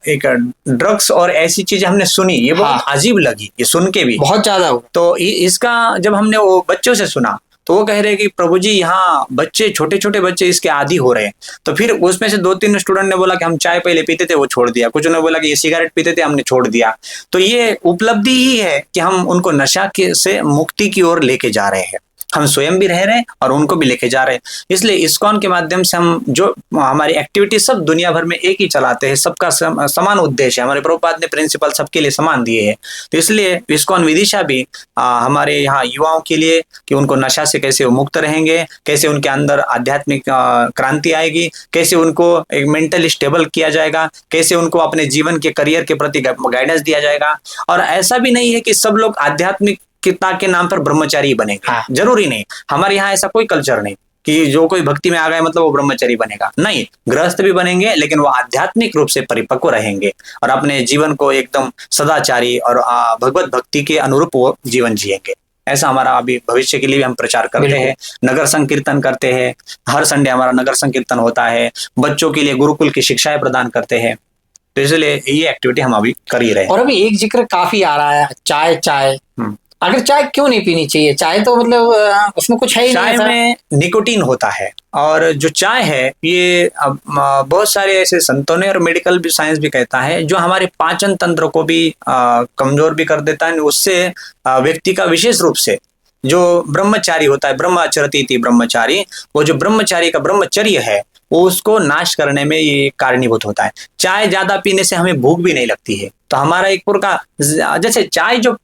एक ड्रग्स और ऐसी चीजें हमने सुनी, ये बहुत अजीब लगी, ये सुन के भी बहुत ज्यादा हो। तो इसका जब हमने वो बच्चों से सुना तो वो कह रहे कि प्रभु जी यहाँ बच्चे, छोटे छोटे बच्चे इसके आदी हो रहे हैं। तो फिर उसमें से 2-3 स्टूडेंट ने बोला कि हम चाय पहले पीते थे वो छोड़ दिया, कुछ ने बोला कि ये सिगरेट पीते थे हमने छोड़ दिया। तो ये उपलब्धि ही है कि हम उनको नशा के से मुक्ति की ओर लेके जा रहे हैं। हम स्वयं भी रह रहे हैं और उनको भी लेके जा रहे हैं। इसलिए इस्कॉन के माध्यम से हम जो हमारी एक्टिविटी सब दुनिया भर में एक ही चलाते हैं, सबका समान उद्देश्य है। हमारे प्रभुपाद ने प्रिंसिपल सबके लिए समान दिए हैं। तो इसलिए इस्कॉन विदिशा भी हमारे यहाँ युवाओं के लिए कि उनको नशा से कैसे वो मुक्त रहेंगे, कैसे उनके अंदर आध्यात्मिक क्रांति आएगी, कैसे उनको एक मेंटली स्टेबल किया जाएगा, कैसे उनको अपने जीवन के करियर के प्रति गाइडेंस दिया जाएगा। और ऐसा भी नहीं है कि सब लोग आध्यात्मिकता के नाम पर ब्रह्मचारी बनेंगे। हाँ। जरूरी नहीं, हमारे यहाँ ऐसा कोई कल्चर नहीं कि जो कोई भक्ति में आ गया मतलब वो ब्रह्मचारी बनेगा। नहीं, गृहस्थ भी बनेंगे लेकिन वो आध्यात्मिक रूप से परिपक्व रहेंगे और अपने जीवन को एकदम सदाचारी और भगवत भक्ति के अनुरूप वो जीवन जिएंगे। ऐसा हमारा अभी भविष्य के लिए भी हम प्रचार करते हैं, नगर संकीर्तन करते हैं। हर संडे हमारा नगर संकीर्तन होता है। बच्चों के लिए गुरुकुल की शिक्षाएं प्रदान करते हैं। तो इसलिए ये एक्टिविटी हम अभी कर ही रहे हैं। और अभी एक जिक्र काफी आ रहा है, चाय। अगर चाय क्यों नहीं पीनी चाहिए? चाय तो मतलब उसमें कुछ है ही नहीं। चाय में निकोटीन होता है और जो चाय है ये बहुत सारे ऐसे संतों ने और मेडिकल भी साइंस भी कहता है जो हमारे पाचन तंत्र को भी कमजोर भी कर देता है। उससे व्यक्ति का विशेष रूप से जो ब्रह्मचारी होता है, ब्रह्मचरति इति ब्रह्मचारी, वो जो ब्रह्मचारी का ब्रह्मचर्य है वो उसको नाश करने में ये कारणीभूत होता है। चाय ज्यादा पीने से हमें भूख भी नहीं लगती है। तो हमारा एक प्रकार जैसे चाय जो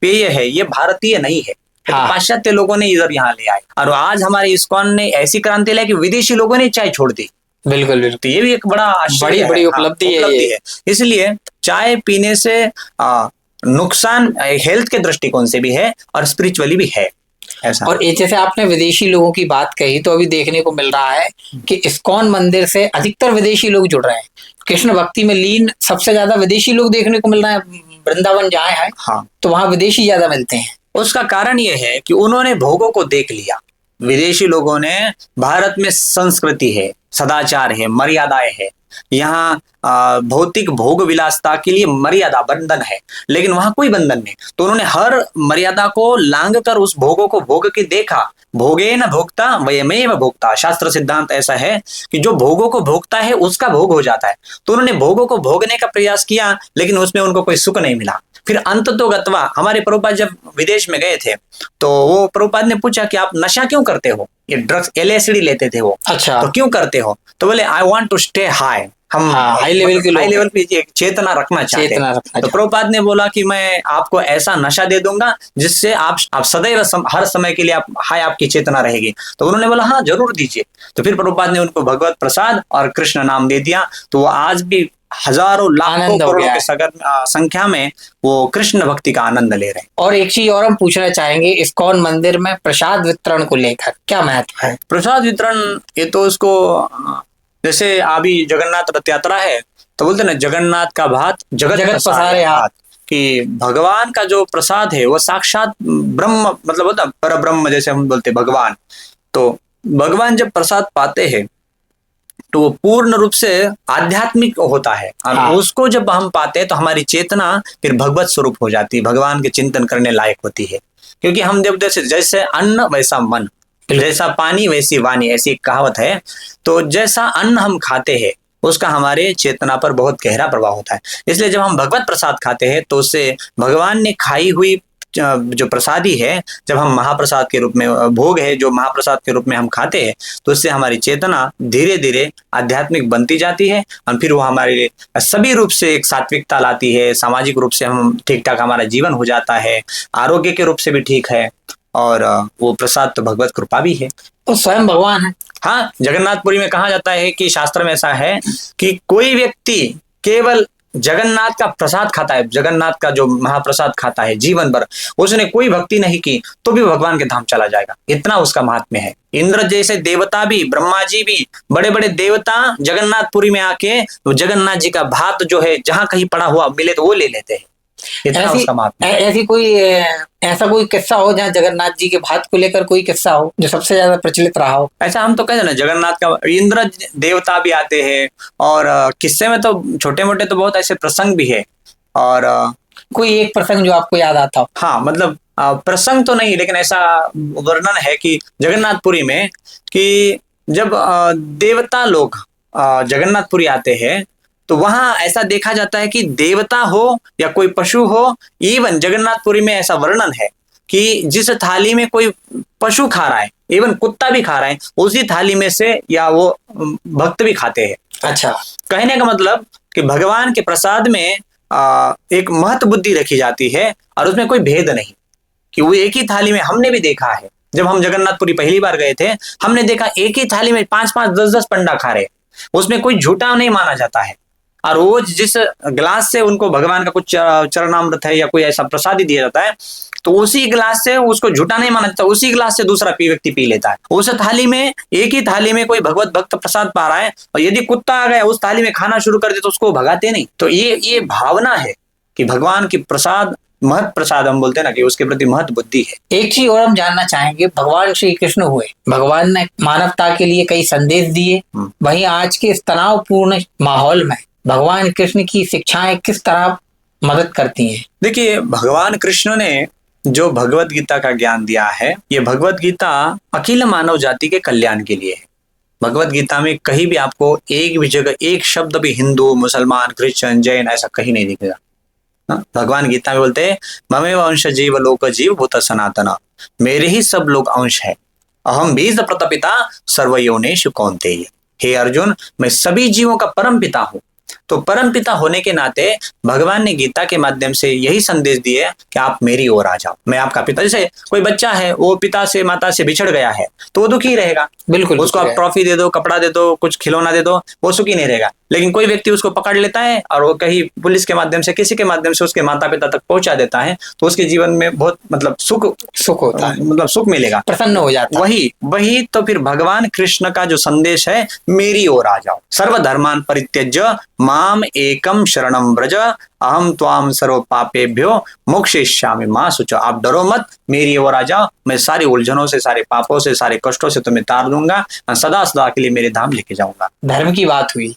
पेय है ये भारतीय नहीं है। हाँ। तो पाश्चात्य लोगों ने इधर यहाँ ले आए और आज हमारे इस्कॉन ने ऐसी क्रांति लाई कि विदेशी लोगों ने चाय छोड़ दी। बिल्कुल। तो ये भी एक बड़ा बड़ी उपलब्धि है। इसलिए चाय पीने से नुकसान हेल्थ के दृष्टिकोण से भी है और स्पिरिचुअली भी है ऐसा। और जैसे आपने विदेशी लोगों की बात कही तो अभी देखने को मिल रहा है कि इस्कॉन मंदिर से अधिकतर विदेशी लोग जुड़ रहे हैं। कृष्ण भक्ति में लीन सबसे ज्यादा विदेशी लोग देखने को मिल रहे हैं। वृंदावन जहाँ है हाँ, तो वहां विदेशी ज्यादा मिलते हैं। उसका कारण यह है कि उन्होंने भोगों को देख लिया। विदेशी लोगों ने, भारत में संस्कृति है, सदाचार है, मर्यादाएं है। यहाँ भौतिक भोग विलासता के लिए मर्यादा बंधन है, लेकिन वहां कोई बंधन नहीं। तो उन्होंने हर मर्यादा को लांघ कर उस भोगों को भोग के देखा। भोगे न भोक्ता वयमेव भोक्ता, शास्त्र सिद्धांत ऐसा है कि जो भोगों को भोगता है उसका भोग हो जाता है। तो उन्होंने भोगों को भोगने का प्रयास किया लेकिन उसमें उनको कोई सुख नहीं मिला। फिर अंत तो गत्वा हमारे प्रभुपाद जब विदेश में गए थे तो वो प्रभुपाद ने पूछा कि आप नशा क्यों करते हो? ये ड्रग्स LSD लेते थे वो। अच्छा। तो क्यों करते हो? तो बोले I want to stay high. हम हाई लेवल पे चेतना रखना चाहते हैं। तो प्रभुपाद ने बोला कि मैं आपको ऐसा नशा दे दूंगा जिससे आप सदैव हर समय के लिए आप हाई, आपकी चेतना रहेगी। तो उन्होंने बोला हाँ जरूर दीजिए। तो फिर प्रभुपाद ने उनको भगवत प्रसाद और कृष्ण नाम दे दिया। तो वो आज भी हजारों लाखों करोड़ों की संख्या में वो कृष्ण भक्ति का आनंद ले रहे हैं। और एक चीज और हम पूछना चाहेंगे, इस्कॉन मंदिर में प्रसाद वितरण को लेकर क्या महत्व है? प्रसाद वितरण ये तो उसको जैसे अभी जगन्नाथ रथ यात्रा है तो बोलते ना जगन्नाथ का भात जगत पसारे हाथ, कि भगवान का जो प्रसाद है वो साक्षात ब्रह्म मतलब होता पर ब्रह्म, जैसे हम बोलते भगवान। तो भगवान जब प्रसाद पाते हैं तो वो पूर्ण रूप से आध्यात्मिक होता है और हाँ। उसको जब हम पाते हैं तो हमारी चेतना फिर भगवत स्वरूप हो जाती है, भगवान के चिंतन करने लायक होती है। क्योंकि हम जब जैसे अन्न वैसा मन, जैसा पानी वैसी वाणी, ऐसी कहावत है। तो जैसा अन्न हम खाते हैं उसका हमारे चेतना पर बहुत गहरा प्रभाव होता है। इसलिए जब हम भगवत प्रसाद खाते हैं तो उससे भगवान ने खाई हुई जो प्रसादी है, जब हम महाप्रसाद के रूप में भोग है जो महाप्रसाद के रूप में हम खाते हैं तो उससे हमारी चेतना धीरे धीरे आध्यात्मिक बनती जाती है और फिर वो हमारे सभी रूप से एक सात्विकता लाती है। सामाजिक रूप से हम ठीक ठाक हमारा जीवन हो जाता है, आरोग्य के रूप से भी ठीक है और वो प्रसाद तो भगवत कृपा भी है। तो स्वयं भगवान है। हाँ, जगन्नाथपुरी में कहा जाता है कि शास्त्र में ऐसा है कि कोई व्यक्ति केवल जगन्नाथ का प्रसाद खाता है, जगन्नाथ का जो महाप्रसाद खाता है जीवन भर, उसने कोई भक्ति नहीं की तो भी भगवान के धाम चला जाएगा। इतना उसका महात्म्य है। इंद्र जैसे देवता भी, ब्रह्मा जी भी, बड़े बड़े देवता जगन्नाथपुरी में आके जगन्नाथ जी का भात जो है जहां कहीं पड़ा हुआ मिले तो वो ले लेते हैं। ऐसा कोई किस्सा हो जहाँ जगन्नाथ जी के भात को लेकर कोई किस्सा हो जो सबसे ज्यादा प्रचलित रहा हो? ऐसा हम तो कहते ना जगन्नाथ का इंद्र देवता भी आते हैं और किस्से में तो छोटे मोटे तो बहुत ऐसे प्रसंग भी है। और कोई एक प्रसंग जो आपको याद आता हो? हाँ, मतलब प्रसंग तो नहीं लेकिन ऐसा वर्णन है कि जगन्नाथपुरी में कि जब देवता लोग जगन्नाथपुरी आते हैं तो वहां ऐसा देखा जाता है कि देवता हो या कोई पशु हो, इवन जगन्नाथपुरी में ऐसा वर्णन है कि जिस थाली में कोई पशु खा रहा है, इवन कुत्ता भी खा रहा है, उसी थाली में से या वो भक्त भी खाते हैं। अच्छा, कहने का मतलब कि भगवान के प्रसाद में एक महत्व बुद्धि रखी जाती है और उसमें कोई भेद नहीं, कि वो एक ही थाली में, हमने भी देखा है जब हम जगन्नाथपुरी पहली बार गए थे, हमने देखा एक ही थाली में 5-5, 10-10 पंडा खा रहे, उसमें कोई झूठा नहीं माना जाता है। और वो जिस गिलास से उनको भगवान का कुछ चरणामृत है या कोई ऐसा प्रसाद ही दिया जाता है, तो उसी गिलास से उसको झूठा नहीं माना जाता, उसी गिलास से दूसरा व्यक्ति पी लेता है। उस थाली में, एक ही थाली में कोई भगवत भक्त प्रसाद पा रहा है, और यदि कुत्ता आ गया उस थाली में खाना शुरू कर दे तो उसको भगाते नहीं। तो ये भावना है कि भगवान की प्रसाद, महत प्रसाद हम बोलते हैं ना, कि उसके प्रति महत्व बुद्धि है। एक चीज और हम जानना चाहेंगे, भगवान श्री कृष्ण हुए, भगवान ने मानवता के लिए कई संदेश दिए, वहीं आज के इस तनावपूर्ण माहौल में भगवान कृष्ण की शिक्षाएं किस तरह मदद करती हैं? देखिए, भगवान कृष्ण ने जो भगवत गीता का ज्ञान दिया है, ये भगवत गीता अखिल मानव जाति के कल्याण के लिए है। भगवत गीता में कहीं भी आपको एक भी जगह एक शब्द भी हिंदू, मुसलमान, क्रिश्चियन, जैन ऐसा कहीं नहीं दिखेगा। भगवान गीता में बोलते हैं, ममेव अंश जीव लोक जीव भूत सनातन, मेरे ही सब लोग अंश है, अहम बीज प्रतपिता सर्वयोनिषु कौन्तेय। हे अर्जुन, मैं सभी जीवों का परम पिता हूँ। तो परम पिता होने के नाते भगवान ने गीता के माध्यम से यही संदेश दिए कि आप मेरी ओर आ जाओ, मैं आपका पिता। जैसे कोई बच्चा है, वो पिता से माता से बिछड़ गया है तो वो दुखी रहेगा, बिल्कुल, उसको आप ट्रॉफी दे दो, कपड़ा दे दो, कुछ खिलौना दे दो, वो सुखी नहीं रहेगा। लेकिन कोई व्यक्ति उसको पकड़ लेता है और वो कहीं पुलिस के माध्यम से, किसी के माध्यम से उसके माता पिता तक पहुंचा देता है, तो उसके जीवन में बहुत मतलब सुख होता है, मतलब सुख मिलेगा, प्रसन्न हो जाता है। वही तो फिर भगवान कृष्ण का जो संदेश है, मेरी ओर आ जाओ, सर्वधर्मान परित्यज्य माम एकम शरणम व्रज, अहम त्वाम सर्व पापेभ्यो मोक्षयिष्यामि मा शुचो। आप डरो मत, मेरी ओर आ जाओ, मैं सारी उलझनों से, सारे पापों से, सारे कष्टों से तुम्हें तार दूंगा, सदा सदा के लिए मेरे धाम लेके जाऊंगा। धर्म की बात हुई,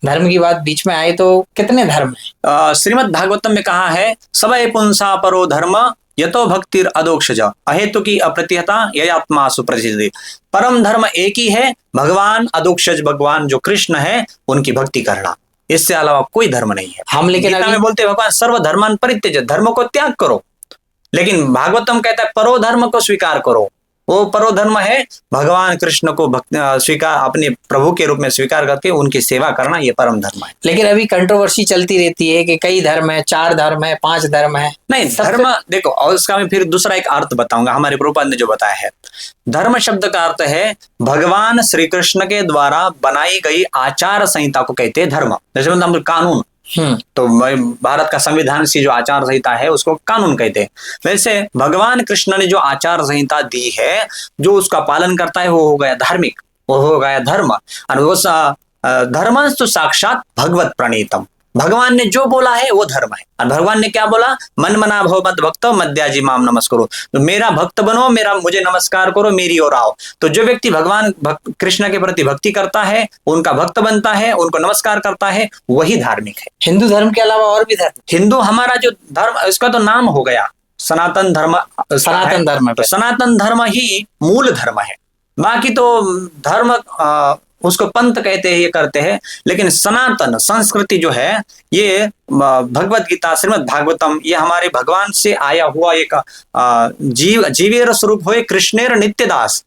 धर्म की बात बीच में आई, तो कितने धर्म है? श्रीमद् भागवतम में कहा है, सबय पुंसा परो धर्म यतो भक्तिर अदोक्षज अहेतु की अप्रतिहता यत्मा सुप्रसिद्धि। परम धर्म एक ही है, भगवान अदोक्षज, भगवान जो कृष्ण है उनकी भक्ति करना, इससे अलावा कोई धर्म नहीं है। हम लेकिन गीता में बोलते हैं भगवान सर्वधर्मान परित्यज, धर्म को त्याग करो, लेकिन भागवतम कहता है परो धर्म को स्वीकार करो। वो परो धर्म है भगवान कृष्ण को स्वीकार, अपने प्रभु के रूप में स्वीकार करके उनकी सेवा करना, ये परम धर्म है। लेकिन अभी कंट्रोवर्सी चलती रहती है कि कई धर्म है, 4 धर्म है, 5 धर्म है। नहीं, धर्म देखो, और उसका मैं फिर दूसरा एक अर्थ बताऊंगा, हमारे प्रभुपाद ने जो बताया है। धर्म शब्द का अर्थ है भगवान श्री कृष्ण के द्वारा बनाई गई आचार संहिता को कहते हैं धर्म। जैसे मतलब कानून, तो भारत का संविधान सी जो आचार संहिता है उसको कानून कहते हैं। वैसे भगवान कृष्ण ने जो आचार संहिता दी है, जो उसका पालन करता है वो हो गया धार्मिक, वो हो गया धर्म। और वो धर्मस्तु साक्षात भगवत प्रणीतम, भगवान ने जो बोला है वो धर्म है। और भगवान ने क्या बोला, मन मना भव मद भक्त मद्याजी माम नमस्करो, तो मेरा भक्त बनो, मुझे नमस्कार करो, मेरी ओर आओ। तो जो व्यक्ति भगवान कृष्ण के प्रति भक्ति करता है, उनका भक्त बनता है, उनको नमस्कार करता है, वही धार्मिक है। हिंदू धर्म के अलावा और भी धर्म? हिंदू हमारा जो धर्म, इसका तो नाम हो गया सनातन धर्म। सनातन धर्म, तो सनातन धर्म ही मूल धर्म है। बाकी तो धर्म उसको पंथ कहते हैं, ये करते हैं, लेकिन सनातन संस्कृति जो है, ये भगवत गीता, श्रीमद् भागवतम, ये हमारे भगवान से आया हुआ एक जीवेर स्वरूप हुए कृष्णेर नित्य दास।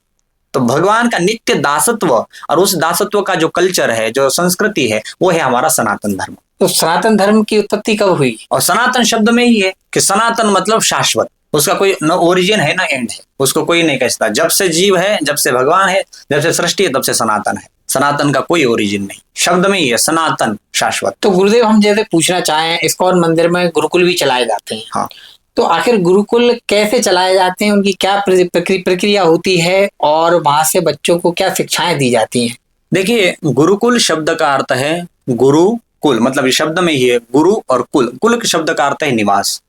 तो भगवान का नित्य दासत्व और उस दासत्व का जो कल्चर है, जो संस्कृति है, वो है हमारा सनातन धर्म। तो सनातन धर्म की उत्पत्ति कब हुई? और सनातन शब्द में ही है कि सनातन मतलब शाश्वत, उसका कोई न ओरिजिन है ना एंड है, उसको कोई नहीं कह सकता। जब से जीव है, जब से भगवान है, जब से सृष्टि है, तब से सनातन है। सनातन का कोई ओरिजिन नहीं, शब्द में ही है सनातन, शाश्वत। तो गुरुदेव, हम जैसे पूछना चाहें, इस्कॉन मंदिर में गुरुकुल भी चलाए जाते हैं, हाँ, तो आखिर गुरुकुल कैसे चलाए जाते हैं, उनकी क्या प्रक्रिया होती है, और वहां से बच्चों को क्या शिक्षाएं दी जाती हैं? देखिए, गुरुकुल शब्द का अर्थ है गुरुकुल, मतलब इस शब्द में ही है गुरु और कुल, कुल के शब्द का अर्थ है निवास,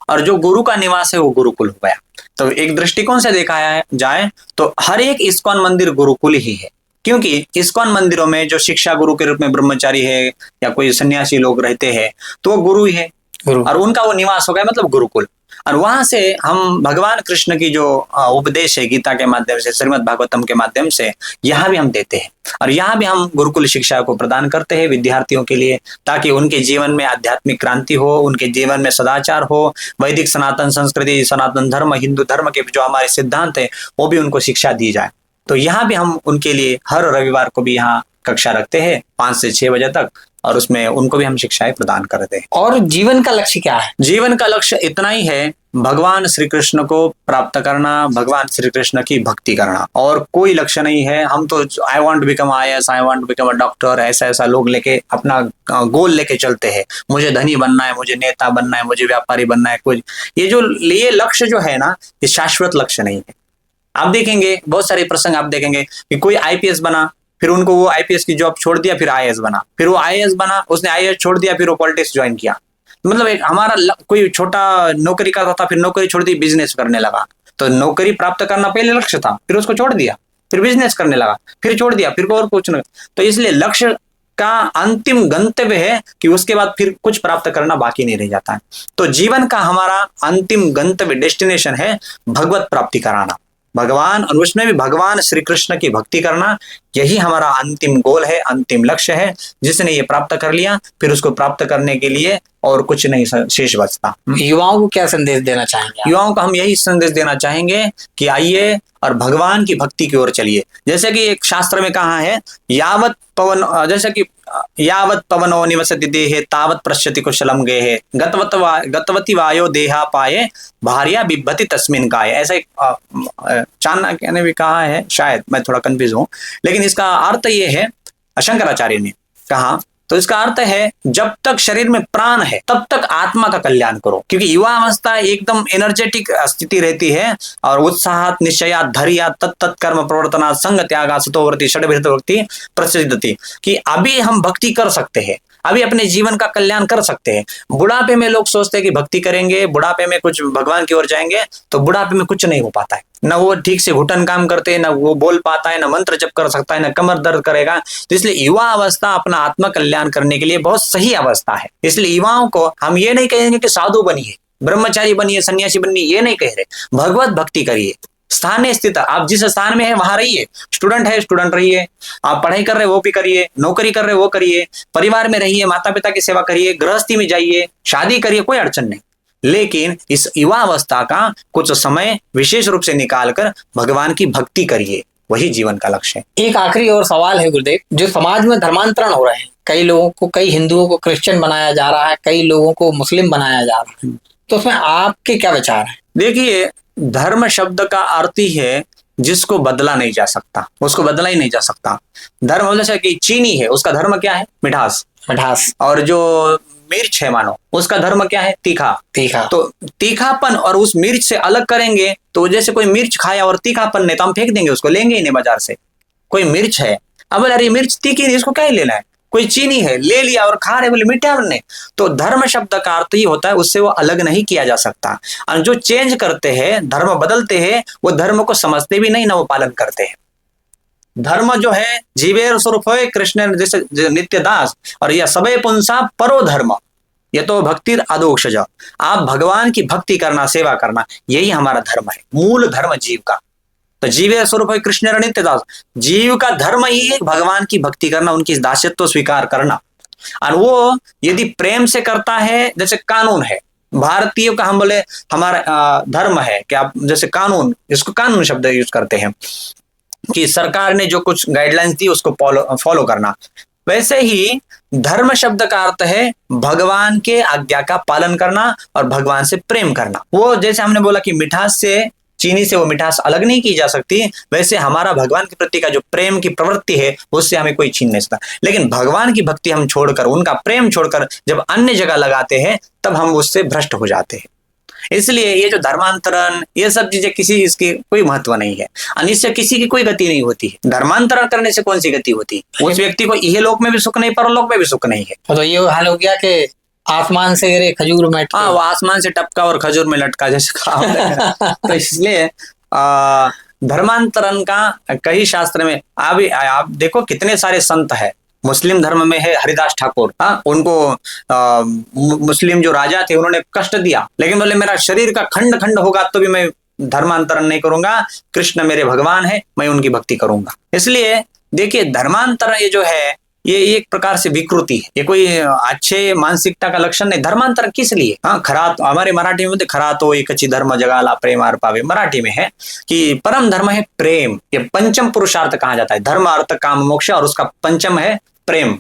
और जो गुरु का निवास है वो गुरुकुल हो गया। तो एक दृष्टिकोण से देखा जाए तो हर एक इस्कॉन मंदिर गुरुकुल ही है, क्योंकि इस्कॉन मंदिरों में जो शिक्षा गुरु के रूप में ब्रह्मचारी है या कोई सन्यासी लोग रहते हैं, तो वो गुरु ही है, और उनका वो निवास हो गया, मतलब गुरुकुल। और वहां से हम भगवान कृष्ण की जो उपदेश है गीता के माध्यम से, श्रीमद् भागवतम के माध्यम से, यहाँ भी हम देते हैं। और यहाँ भी हम गुरुकुल शिक्षा को प्रदान करते हैं विद्यार्थियों के लिए, ताकि उनके जीवन में आध्यात्मिक क्रांति हो, उनके जीवन में सदाचार हो, वैदिक सनातन संस्कृति, सनातन धर्म, हिंदू धर्म के जो हमारे सिद्धांत है वो भी उनको शिक्षा दी जाए। तो यहाँ भी हम उनके लिए हर रविवार को भी यहाँ कक्षा रखते हैं 5 से 6 बजे तक, और उसमें उनको भी हम शिक्षाएं प्रदान करते हैं। और जीवन का लक्ष्य क्या है? जीवन का लक्ष्य इतना ही है, भगवान श्री कृष्ण को प्राप्त करना, भगवान श्री कृष्ण की भक्ति करना, और कोई लक्ष्य नहीं है। हम तो I want to become IAS, I want to become a doctor, ऐसा लोग लेके अपना गोल लेके चलते हैं। मुझे धनी बनना है, मुझे नेता बनना है, मुझे व्यापारी बनना है। कुछ ये लक्ष्य जो है ना, ये शाश्वत लक्ष्य नहीं है। आप देखेंगे बहुत सारे प्रसंग, आप देखेंगे कि कोई IPS बना, फिर उनको वो IPS की जॉब छोड़ दिया, फिर IAS बना, फिर वो IAS बना, उसने IAS छोड़ दिया, फिर वो पॉलिटिक्स ज्वाइन किया। मतलब एक हमारा कोई छोटा नौकरी करता था, फिर नौकरी छोड़ दी, बिजनेस करने लगा। तो नौकरी प्राप्त करना पहले लक्ष्य था, फिर उसको छोड़ दिया, फिर बिजनेस करने लगा, फिर छोड़ दिया, फिर और कुछ नहीं। तो इसलिए लक्ष्य का अंतिम गंतव्य है कि उसके बाद फिर कुछ प्राप्त करना बाकी नहीं रह जाता है। तो जीवन का हमारा अंतिम गंतव्य, डेस्टिनेशन है भगवत प्राप्ति कराना, भगवान, और उसमें भी भगवान श्री कृष्ण की भक्ति करना। यही हमारा अंतिम गोल है, अंतिम लक्ष्य है। जिसने ये प्राप्त कर लिया, फिर उसको प्राप्त करने के लिए और कुछ नहीं शेष बचता। युवाओं को क्या संदेश देना चाहेंगे आप? युवाओं को हम यही संदेश देना चाहेंगे कि आइए और भगवान की भक्ति की ओर चलिए। जैसे कि एक शास्त्र में कहा है, यावत पवन, जैसे कि यावत पवनो निवसति देहे तावत पश्यति कुशलम गेहे, गतवती वायो देहा पाए भार्या बिभ्यति तस्मिन् काये। ऐसा एक चाणक्य ने भी कहा है, शायद मैं थोड़ा कंफ्यूज हूं, लेकिन इसका अर्थ ये है, शंकराचार्य ने कहा, तो इसका अर्थ है जब तक शरीर में प्राण है तब तक आत्मा का कल्याण करो। क्योंकि युवा अवस्था एकदम एनर्जेटिक स्थिति रहती है, और उत्साह, निश्चया, धैर्य, तत्त कर्म प्रवर्तना, संग त्यागा, सतोवर्ती, षड्भृतवर्ती प्रसिद्धति, कि अभी हम भक्ति कर सकते हैं, अभी अपने जीवन का कल्याण कर सकते हैं। बुढ़ापे में लोग सोचते हैं कि भक्ति करेंगे, बुढ़ापे में कुछ भगवान की ओर जाएंगे, तो बुढ़ापे में कुछ नहीं हो पाता है। न वो ठीक से घुटन काम करते हैं, न वो बोल पाता है, न मंत्र जप कर सकता है, न कमर दर्द करेगा। तो इसलिए युवा अवस्था अपना आत्म कल्याण करने के लिए बहुत सही अवस्था है। इसलिए युवाओं को हम ये नहीं कहेंगे कि साधु बनिए, ब्रह्मचारी बनिए, सन्यासी बनिए, ये नहीं कह रहे। भगवत भक्ति करिए, स्थान स्थित, आप जिस स्थान में है वहां रहिए। स्टूडेंट है, स्टूडेंट रहिए, आप पढ़ाई कर रहे वो भी करिए, नौकरी कर रहे वो करिए, परिवार में रहिए, माता पिता की सेवा करिए, गृहस्थी में जाइए, शादी करिए, कोई अड़चन नहीं। लेकिन इस युवा अवस्था का कुछ समय विशेष रूप से निकालकर भगवान की भक्ति करिए, वही जीवन का लक्ष्य है। एक आखिरी और सवाल है गुरुदेव, जो समाज में धर्मांतरण हो रहे हैं, कई लोगों को, कई हिंदुओं को क्रिश्चियन बनाया जा रहा है, कई लोगों को मुस्लिम बनाया जा रहा है, तो उसमें आपके क्या विचार है? देखिए, धर्म शब्द का अर्थ ही है जिसको बदला नहीं जा सकता, उसको बदला ही नहीं जा सकता। धर्म जैसे कि चीनी है, उसका धर्म क्या है? मिठास। मिठास। और जो मिर्च है मानो, उसका धर्म क्या है? तीखा। तीखा। तो तीखापन और उस मिर्च से अलग करेंगे, तो जैसे कोई मिर्च खाया और तीखापन नहीं, तो हम फेंक देंगे उसको, लेंगे ही नहीं बाजार से। कोई मिर्च है, अब अरे मिर्च तीखी नहीं, इसको क्या ही लेना है। कोई चीनी है, ले लिया और खा रहे, बोले मीठा बनने। तो धर्म शब्द का अर्थ ही होता है, उससे वो अलग नहीं किया जा सकता। और जो चेंज करते हैं, धर्म बदलते हैं, वो धर्म को समझते भी नहीं, ना वो पालन करते हैं। धर्म जो है जीवेर स्वरूप है कृष्ण जैसे नित्य दास, और यह सबे पुंसा परो धर्म, ये तो भक्ति अदोक्षज। आप भगवान की भक्ति करना, सेवा करना, यही हमारा धर्म है, मूल धर्म जीव का। तो जीवेर स्वरूप है कृष्ण नित्य दास, जीव का धर्म ही है भगवान की भक्ति करना, उनकी दासत्व स्वीकार करना। और वो यदि प्रेम से करता है, जैसे कानून है भारतीय का, हम बोले हमारा धर्म है कि आप जैसे कानून, इसको कानून शब्द यूज करते हैं कि सरकार ने जो कुछ गाइडलाइंस दी उसको फॉलो करना। वैसे ही धर्म शब्द का अर्थ है भगवान के आज्ञा का पालन करना और भगवान से प्रेम करना। वो जैसे हमने बोला कि मिठास से, चीनी से वो मिठास अलग नहीं की जा सकती, वैसे हमारा भगवान के प्रति का जो प्रेम की प्रवृत्ति है उससे हमें कोई छीन नहीं सकता। लेकिन भगवान की भक्ति हम छोड़कर, उनका प्रेम छोड़कर जब अन्य जगह लगाते हैं, तब हम उससे भ्रष्ट हो जाते हैं। इसलिए ये जो धर्मांतरण, ये सब चीजें, किसी इसकी कोई महत्व नहीं है, और इससे किसी की कोई गति नहीं होती है। धर्मांतरण करने से कौन सी गति होती है? उस व्यक्ति को यह लोक में भी सुख नहीं, परलोक में भी सुख नहीं है। तो ये हाल हो गया कि आसमान से गिरे खजूर में, हाँ, वो आसमान से टपका और खजूर में लटका, जैसे कहा। तो इसलिए धर्मांतरण का कई शास्त्र में आप देखो कितने सारे संत है, मुस्लिम धर्म में है हरिदास ठाकुर, हाँ, उनको मुस्लिम जो राजा थे उन्होंने कष्ट दिया, लेकिन बोले मेरा शरीर का खंड खंड होगा तो भी मैं धर्मांतरण नहीं करूंगा, कृष्ण मेरे भगवान है, मैं उनकी भक्ति करूंगा। इसलिए देखिए धर्मांतरण ये जो है ये एक प्रकार से विकृति है, ये कोई अच्छे मानसिकता का लक्षण नहीं। धर्मांतरण किस लिए? हाँ, खरा हमारे मराठी में खरा तो एक अच्छी धर्म जगाला प्रेम आर पावे, मराठी में है कि परम धर्म है प्रेम, ये पंचम पुरुषार्थ कहा जाता है, धर्म अर्थ काम मोक्ष, और उसका पंचम है प्रेम।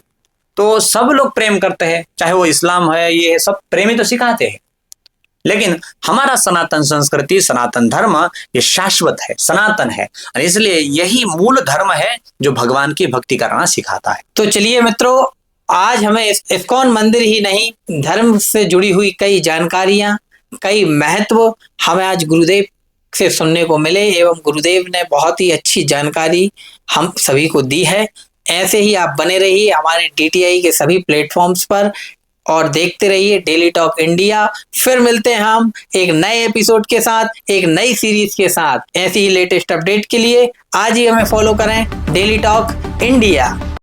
तो सब लोग प्रेम करते हैं, चाहे वो इस्लाम है, ये है, सब प्रेम ही तो सिखाते हैं। लेकिन हमारा सनातन संस्कृति, सनातन धर्म ये शाश्वत है, सनातन है, और इसलिए यही मूल धर्म है जो भगवान की भक्ति करना सिखाता है। तो चलिए मित्रों, आज हमें इस्कॉन मंदिर ही नहीं, धर्म से जुड़ी हुई कई जानकारियां, कई महत्व हमें आज गुरुदेव से सुनने को मिले, एवं गुरुदेव ने बहुत ही अच्छी जानकारी हम सभी को दी है। ऐसे ही आप बने रहिए हमारे DTI के सभी प्लेटफॉर्म्स पर और देखते रहिए डेली टॉक इंडिया। फिर मिलते हैं हम एक नए एपिसोड के साथ, एक नई सीरीज के साथ। ऐसी ही लेटेस्ट अपडेट के लिए आज ही हमें फॉलो करें, डेली टॉक इंडिया।